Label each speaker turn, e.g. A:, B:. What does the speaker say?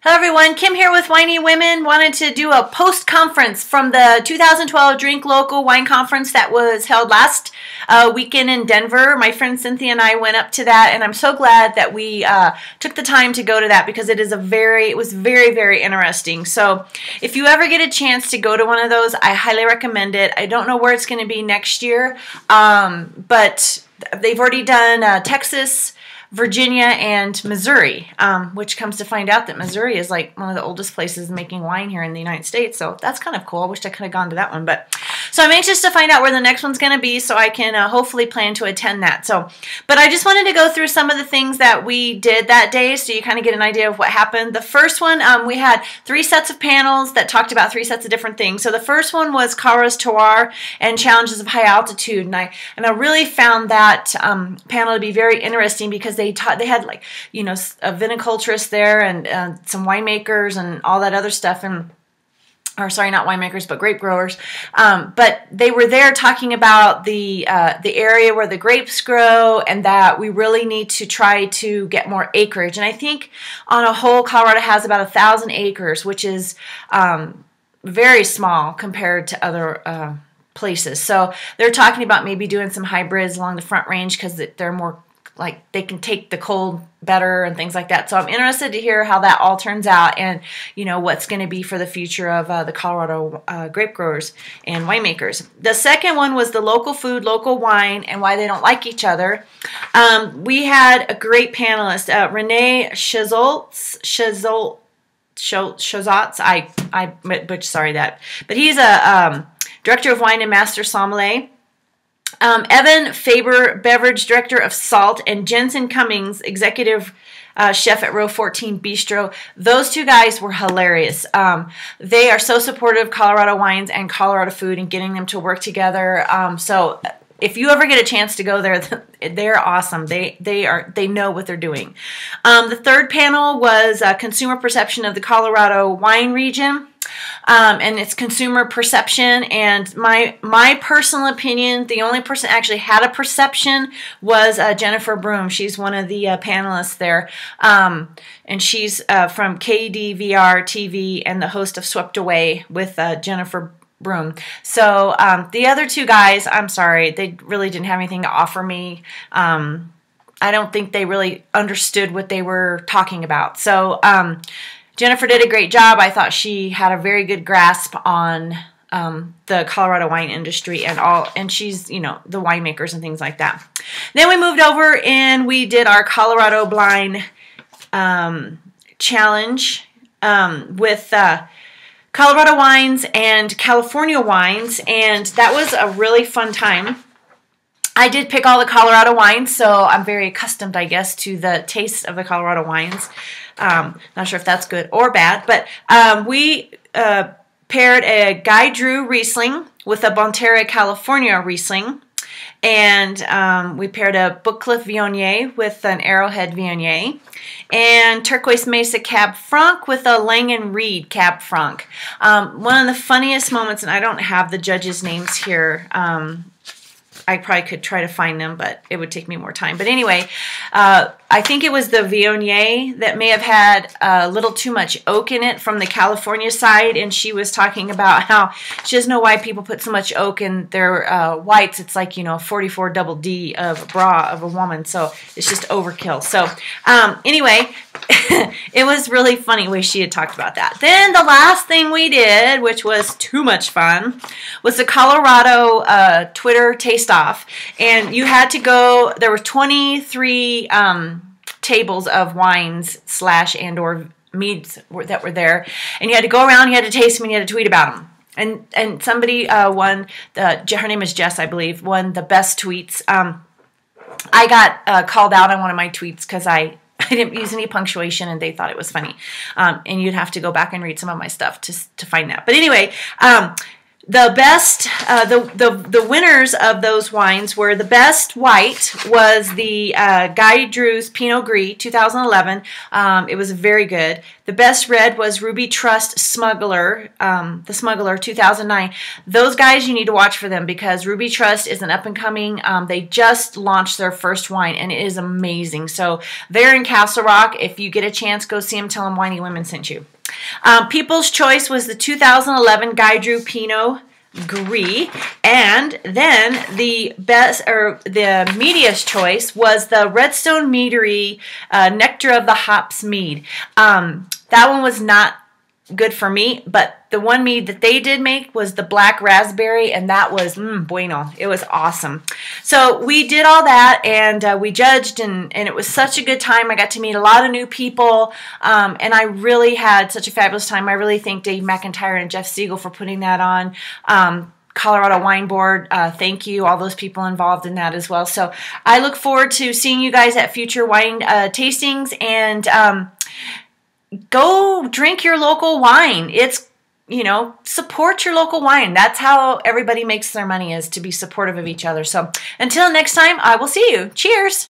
A: Hello everyone, Kim here with Winey Women. Wanted to do a post-conference from the 2012 Drink Local Wine Conference that was held last weekend in Denver. My friend Cynthia and I went up to that, and I'm so glad that we took the time to go to that because it was very, very interesting. So if you ever get a chance to go to one of those, I highly recommend it. I don't know where it's going to be next year, but they've already done Texas, Virginia, and Missouri, which comes to find out that Missouri is like one of the oldest places making wine here in the United States. So that's kind of cool. I wish I could have gone to that one. So I'm anxious to find out where the next one's going to be so I can hopefully plan to attend that. But I just wanted to go through some of the things that we did that day so you kind of get an idea of what happened. The first one, we had 3 sets of panels that talked about 3 sets of different things. So the first one was Colorado's terroir and challenges of high altitude. And I really found that panel to be very interesting because they had, like, you know, a viniculturist there and some winemakers and all that other stuff, or sorry, not winemakers, but grape growers. But they were there talking about the area where the grapes grow, and that we really need to try to get more acreage. And I think on a whole, Colorado has about 1,000 acres, which is very small compared to other places. So they're talking about maybe doing some hybrids along the Front Range because they're more, like, they can take the cold better and things like that. So I'm interested to hear how that all turns out and, you know, what's going to be for the future of the Colorado grape growers and winemakers. The second one was the local food, local wine, and why they don't like each other. We had a great panelist, Renee Schultz. Sorry that. But he's a director of wine and master sommelier. Evan Faber, beverage director of Salt, and Jensen Cummings, executive chef at Row 14 Bistro. Those 2 guys were hilarious. They are so supportive of Colorado wines and Colorado food and getting them to work together. So if you ever get a chance to go there, they're awesome. They know what they're doing. The third panel was consumer perception of the Colorado wine region. And it's consumer perception, and my personal opinion, the only person actually had a perception was Jennifer Broom. She's one of the panelists there, and she's from KDVR TV and the host of Swept Away with Jennifer Broom. So the other 2 guys, I'm sorry, they really didn't have anything to offer me. I don't think they really understood what they were talking about. So Jennifer did a great job. I thought she had a very good grasp on the Colorado wine industry and she's, you know, the winemakers and things like that. Then we moved over and we did our Colorado Blind Challenge with Colorado wines and California wines, and that was a really fun time. I did pick all the Colorado wines, so I'm very accustomed, I guess, to the taste of the Colorado wines. Not sure if that's good or bad, but we paired a Guy Drew Riesling with a Bonterra California Riesling, and we paired a Bookcliff Viognier with an Arrowhead Viognier, and Turquoise Mesa Cab Franc with a Langen Reed Cab Franc. One of the funniest moments, and I don't have the judges' names here, I probably could try to find them, but it would take me more time. But anyway, I think it was the Viognier that may have had a little too much oak in it from the California side, and she was talking about how she doesn't know why people put so much oak in their whites. It's like, you know, 44 double D of a bra of a woman, so it's just overkill. So anyway, it was really funny the way she had talked about that. Then the last thing we did, which was too much fun, was the Colorado Twitter Taste-Off. And you had to go, there were 23 tables of wines / and or meads that were there. And you had to go around, you had to taste them, and you had to tweet about them. And somebody won, her name is Jess, I believe, won the best tweets. I got called out on one of my tweets because I didn't use any punctuation, and they thought it was funny. And you'd have to go back and read some of my stuff to find that. But anyway, The best, the winners of those wines were, the best white was the Guy Drew's Pinot Gris 2011. It was very good. The best red was Ruby Trust Smuggler, the Smuggler 2009. Those guys, you need to watch for them because Ruby Trust is an up-and-coming, they just launched their first wine and it is amazing. So they're in Castle Rock. If you get a chance, go see them. Tell them Winey Women sent you. People's Choice was the 2011 Guy Drew Pinot Gris, and then the best, or the media's choice, was the Redstone Meadery Nectar of the Hops mead. That one was not good for me, but the one mead that they did make was the black raspberry, and that was bueno. It was awesome. So we did all that, and we judged, and it was such a good time. I got to meet a lot of new people, and I really had such a fabulous time. I really thank Dave McIntyre and Jeff Siegel for putting that on. Colorado Wine Board, thank you, all those people involved in that as well. So I look forward to seeing you guys at future wine tastings, and go drink your local wine. It's, you know, support your local wine. That's how everybody makes their money, is to be supportive of each other. So until next time, I will see you. Cheers.